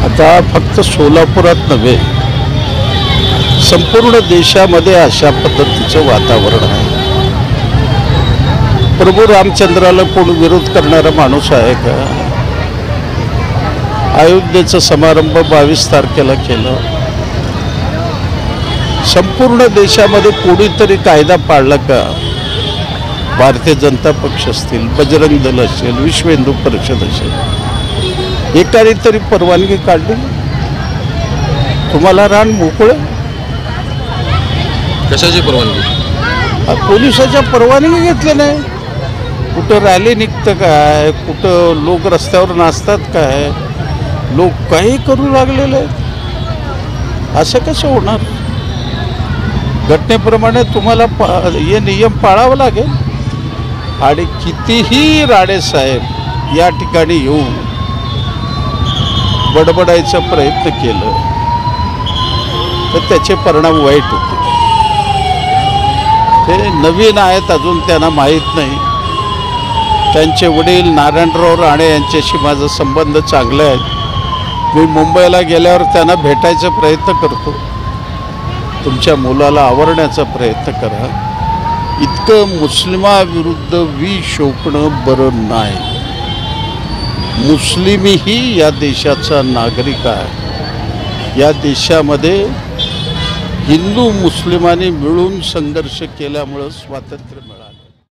आता फक्त सोलापुरात नव्हे, संपूर्ण देशामध्ये अशा पद्धतीचं वातावरण आहे. प्रभू रामचंद्राला कोण विरोध करणारा माणूस आहे का? अयोध्येचा समारंभ 22 तारखेला केलं. संपूर्ण देशामध्ये कोणीतरी कायदा पाळला का? भारतीय जनता पक्ष असतील, बजरंग दल असेल, विश्व हिंदू परिषद असेल, एकाने तरी परवानगी काढली? तुम्हाला रान मोकळं. कशाची परवानगी? पोलिसाच्या परवानगी घेतली नाही. कुठं रॅली निघतं काय? कुठं लोक रस्त्यावर नाचतात काय? लोक काही करू लागलेले आहेत. असं कसं होणार? घटनेप्रमाणे तुम्हाला हे नियम पाळावं लागेल. आणि कितीही राणेसाहेब या ठिकाणी येऊन बडबडायचा प्रयत्न केलं तर त्याचे परिणाम वाईट होते. ते नवीन आहेत, अजून त्यांना माहीत नाही. त्यांचे वडील नारायणराव राणे यांच्याशी माझा संबंध चांगले आहेत. मी मुंबईला गेल्यावर त्यांना भेटायचा प्रयत्न करतो. तुमच्या मुलाला आवरण्याचा प्रयत्न करा. इतकं मुस्लिमाविरुद्ध विष शोकणं बरं नाही. मुस्लिमही या देशाचा नागरिक आहे. या देशामध्ये हिंदू मुस्लिमांनी मिळून संघर्ष केल्यामुळं स्वातंत्र्य मिळालं.